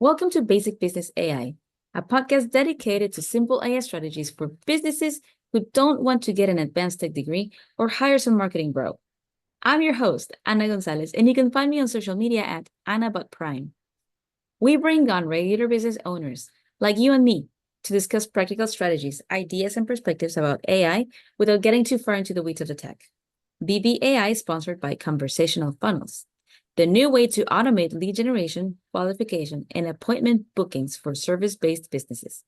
Welcome to Basic Business AI, a podcast dedicated to simple AI strategies for businesses who don't want to get an advanced tech degree or hire some marketing bro. I'm your host, Ana Gonzalez, and you can find me on social media at AnnaButPrime. We bring on regular business owners like you and me to discuss practical strategies, ideas, and perspectives about AI without getting too far into the weeds of the tech. BBAI is sponsored by Conversational Funnels, the new way to automate lead generation, qualification, and appointment bookings for service-based businesses.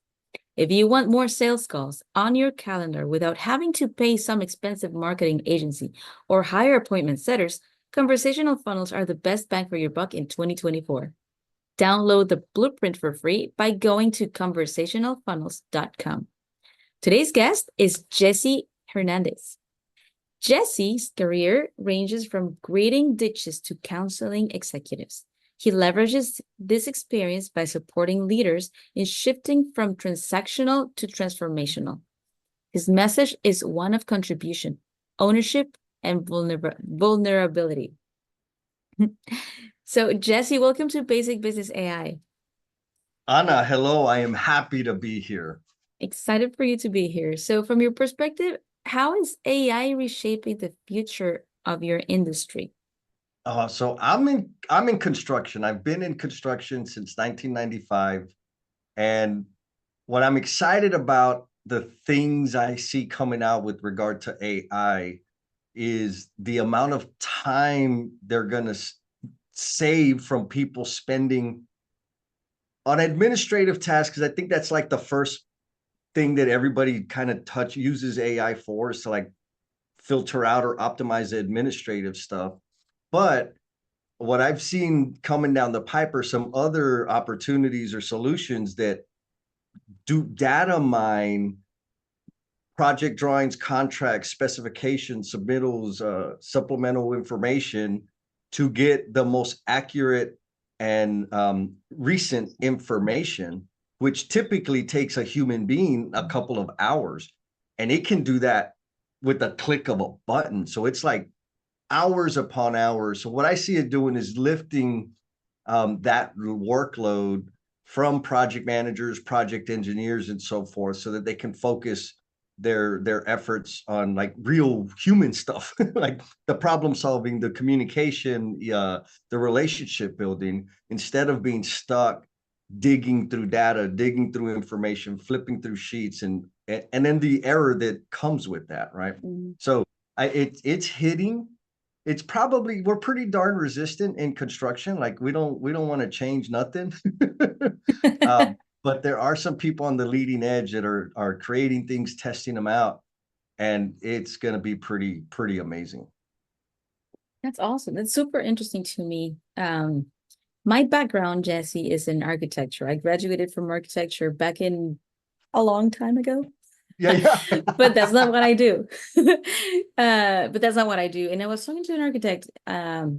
If you want more sales calls on your calendar without having to pay some expensive marketing agency or hire appointment setters, conversational funnels are the best bang for your buck in 2024. Download the blueprint for free by going to conversationalfunnels.com. Today's guest is Jesse Hernandez. Jesse's career ranges from grading ditches to counseling executives. He leverages this experience by supporting leaders in shifting from transactional to transformational. His message is one of contribution, ownership, and vulnerability. So, Jesse, welcome to Basic Business AI. Anna, hello. I am happy to be here. Excited for you to be here. So, from your perspective, how is AI reshaping the future of your industry? So I'm in construction. I've been in construction since 1995, and what I'm excited about the things I see coming out with regard to AI is the amount of time they're going to save from people spending on administrative tasks. Because I think that's like the first thing that everybody kind of uses AI for, is to like filter out or optimize the administrative stuff. But what I've seen coming down the pipe are some other opportunities or solutions that do data mine project drawings, contracts, specifications, submittals, supplemental information to get the most accurate and recent information, which typically takes a human being a couple of hours. And it can do that with a click of a button. So it's like hours upon hours. So what I see it doing is lifting that workload from project managers, project engineers, and so forth, so that they can focus their efforts on like real human stuff, like the problem solving, the communication, the relationship building, instead of being stuck digging through data, digging through information, flipping through sheets, and then the error that comes with that, right? So it's hitting. It's probably, we're pretty darn resistant in construction. Like we don't want to change nothing. But there are some people on the leading edge that are creating things, testing them out, and it's going to be pretty amazing. That's awesome. That's super interesting to me. My background, Jesse, is in architecture. I graduated from architecture back in a long time ago. Yeah. But that's not what I do. But that's not what I do. And I was talking to an architect a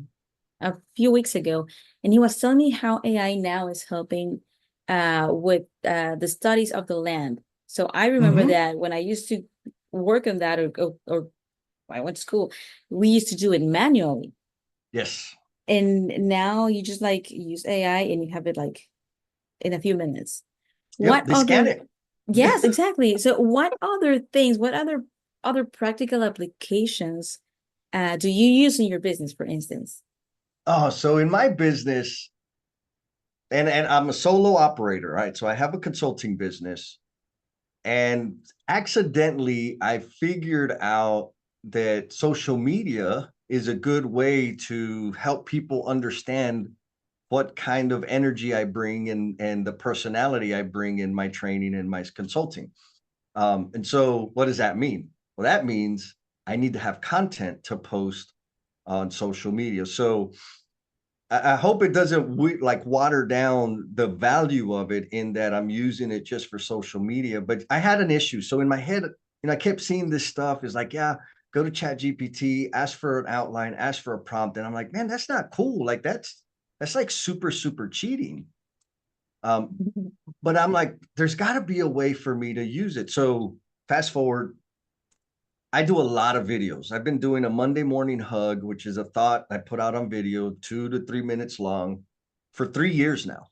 few weeks ago, and he was telling me how AI now is helping with the studies of the land. So I remember that when I used to work on that, or I went to school, we used to do it manually. Yes. And now you just like use AI and you have it like in a few minutes. Yep, they scan it. Yes, exactly. So what other things, what other practical applications do you use in your business, for instance? Oh, so in my business, and I'm a solo operator, right? So I have a consulting business, and accidentally I figured out that social media is a good way to help people understand what kind of energy I bring and the personality I bring in my training and my consulting. And so what does that mean? Well, that means I need to have content to post on social media. So I hope it doesn't like water down the value of it, in that I'm using it just for social media. But I had an issue. So in my head, I kept seeing this stuff is like, yeah, go to ChatGPT, ask for an outline, ask for a prompt. And I'm like, man, that's not cool. Like that's like super cheating. But I'm like, there's got to be a way for me to use it. So fast forward, I do a lot of videos. I've been doing a Monday morning hug, which is a thought I put out on video, 2 to 3 minutes long, for 3 years now.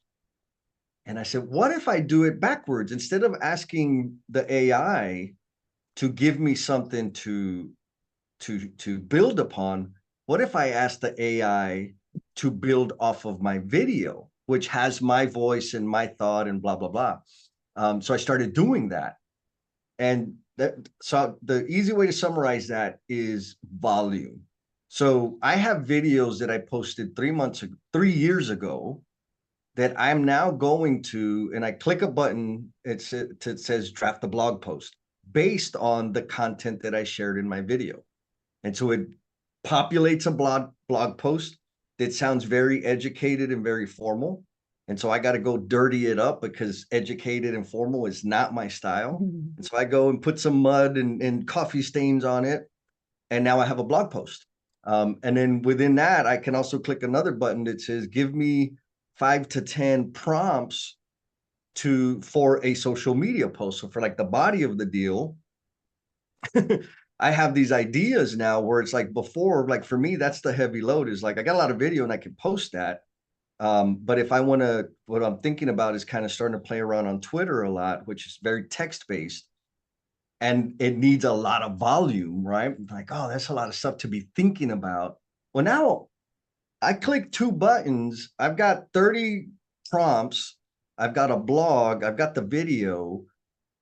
And I said, what if I do it backwards? Instead of asking the AI to give me something to build upon, what if I ask the AI to build off of my video, which has my voice and my thought and blah, blah, blah. So I started doing that. And so the easy way to summarize that is volume. So I have videos that I posted 3 years ago that I'm now going to, and I click a button, it says draft a blog post based on the content that I shared in my video. And so it populates a blog post that sounds very educated and very formal. And so I got to go dirty it up because educated and formal is not my style. And so I go and put some mud and coffee stains on it. And now I have a blog post. And then within that, I can also click another button that says, give me 5 to 10 prompts for a social media post. So for like the body of the deal, I have these ideas now where it's like before, like for me, that's the heavy load is like, I got a lot of video and I can post that. But if I want to, what I'm thinking about is kind of starting to play around on Twitter a lot, which is very text-based. And it needs a lot of volume, right? Like, oh, that's a lot of stuff to be thinking about. Well, now I click 2 buttons. I've got 30 prompts. I've got a blog. I've got the video.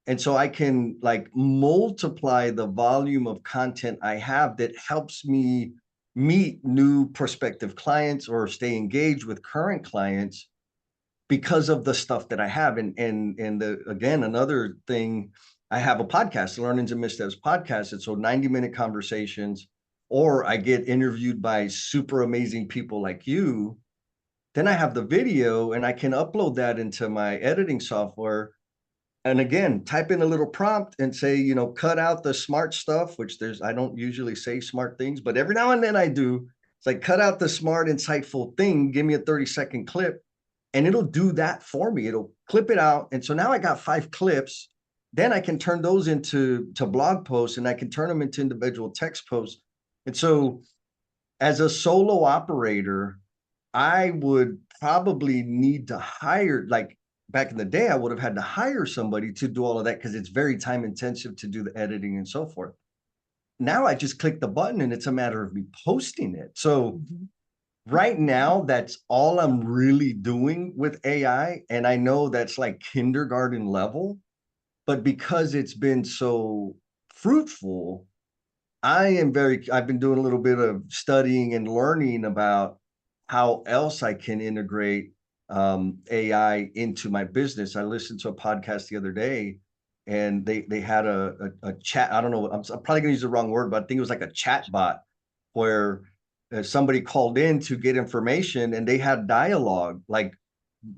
And so I can like multiply the volume of content I have that helps me meet new prospective clients or stay engaged with current clients because of the stuff that I have. And again, another thing, I have a podcast, the Learnings and Missteps podcast. It's so 90-minute conversations, or I get interviewed by super amazing people like you. Then I have the video and I can upload that into my editing software. And again, type in a little prompt and say, cut out the smart stuff, which I don't usually say smart things, but every now and then I do. It's like, cut out the smart, insightful thing, give me a 30-second clip, and it'll do that for me. It'll clip it out. And so now I got 5 clips. Then I can turn those into blog posts, and I can turn them into individual text posts. And so as a solo operator, I would probably need to hire, like back in the day, I would have had to hire somebody to do all of that because it's very time intensive to do the editing and so forth. Now I just click the button and it's a matter of me posting it. So right now, that's all I'm really doing with AI. And I know that's like kindergarten level, but because it's been so fruitful, I've been doing a little bit of studying and learning about how else I can integrate AI into my business. I listened to a podcast the other day and they had a chat. I don't know, I'm probably gonna use the wrong word, but I think it was like a chat bot where somebody called in to get information and they had dialogue, like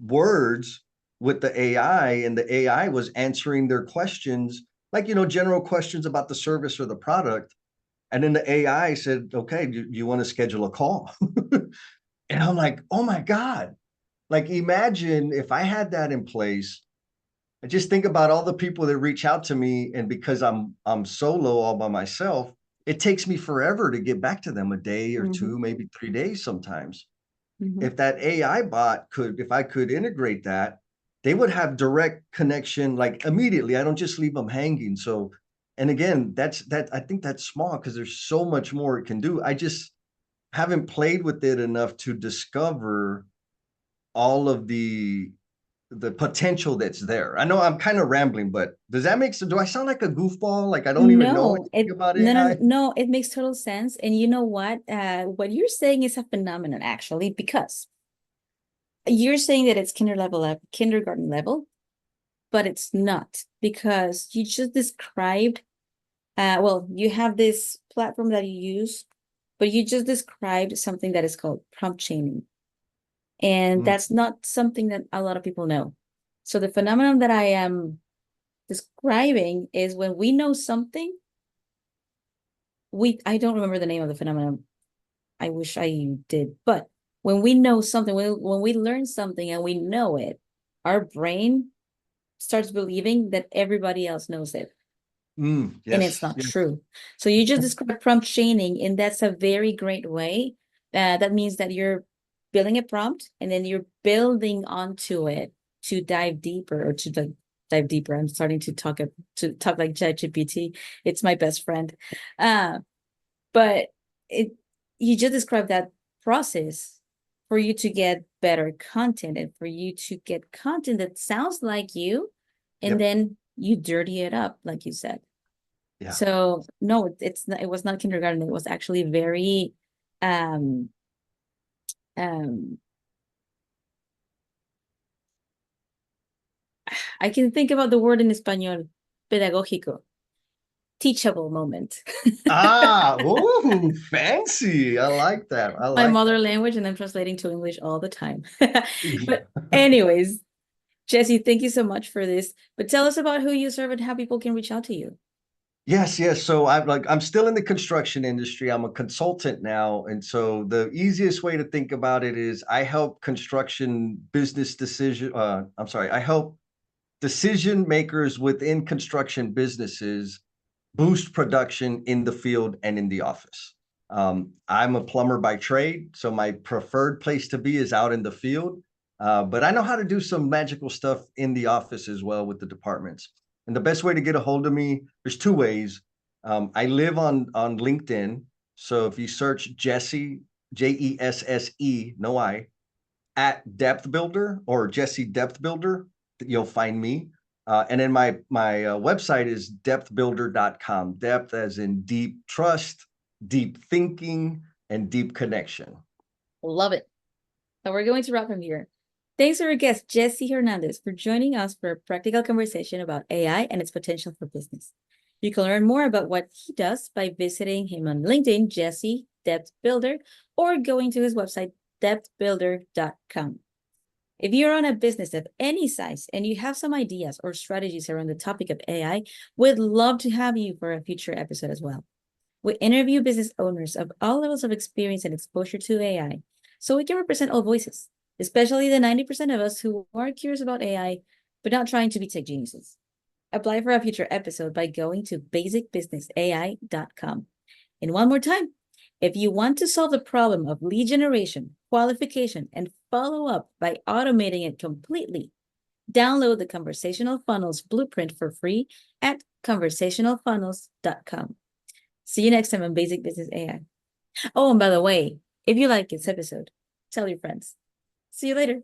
words with the AI, and the AI was answering their questions, like, general questions about the service or the product. And then the AI said, okay, do you want to schedule a call? And I'm like, oh my God. Like, imagine if I had that in place. I just think about all the people that reach out to me, and because I'm solo all by myself, it takes me forever to get back to them, a day or 2, maybe 3 days sometimes. If that AI bot if I could integrate that, they would have direct connection, like immediately. I don't just leave them hanging. So, and again, I think that's small because there's so much more it can do. I just haven't played with it enough to discover all of the potential that's there. I know I'm kind of rambling, but does that make sense? Do I sound like a goofball? Like I don't even know No, anything about no, no, AI? no, it makes total sense. And you know what you're saying is a phenomenon actually, because you're saying that it's kindergarten level, but it's not, because you just described, well, you have this platform that you use, but you just described something that is called prompt chaining. And Mm, that's not something that a lot of people know. So the phenomenon that I am describing is when we know something, I don't remember the name of the phenomenon. I wish I did, but when we know something, when we learn something and we know it, our brain starts believing that everybody else knows it. And it's yes, not yes. true. So you just described prompt chaining, and that's a very great way. That means that you're building a prompt and then you're building onto it to dive deeper or to dive deeper. I'm starting to talk like ChatGPT. It's my best friend. But it you just described that process for you to get better content and for you to get content that sounds like you, and Yep. then you dirty it up, like you said. Yeah. So no, it was not kindergarten. It was actually very um um I can think about the word in español, pedagógico, teachable moment. Ah, ooh, fancy. I like that. I My like mother that. language, and I'm translating to English all the time. But anyways, Jesse, thank you so much for this. But tell us about who you serve and how people can reach out to you. Yes, yes. So I'm still in the construction industry. I'm a consultant now. And so the easiest way to think about it is I help I help decision makers within construction businesses boost production in the field and in the office. I'm a plumber by trade, so my preferred place to be is out in the field. But I know how to do some magical stuff in the office as well with the departments. And the best way to get a hold of me, there's two ways. I live on LinkedIn, so if you search Jesse, Jesse, no I, at Depth Builder or Jesse Depth Builder, you'll find me. And then my website is depthbuilder.com. Depth as in deep trust, deep thinking, and deep connection. Love it. So we're going to wrap from here. Thanks to our guest, Jesse Hernandez, for joining us for a practical conversation about AI and its potential for business. You can learn more about what he does by visiting him on LinkedIn, Jesse Depth Builder, or going to his website, depthbuilder.com. If you're on a business of any size and you have some ideas or strategies around the topic of AI, we'd love to have you for a future episode as well. We interview business owners of all levels of experience and exposure to AI, so we can represent all voices, especially the 90% of us who are curious about AI, but not trying to be tech geniuses. Apply for a future episode by going to basicbusinessai.com. And one more time, if you want to solve the problem of lead generation, qualification, and follow-up by automating it completely, download the Conversational Funnels Blueprint for free at conversationalfunnels.com. See you next time on Basic Business AI. Oh, and by the way, if you like this episode, tell your friends. See you later.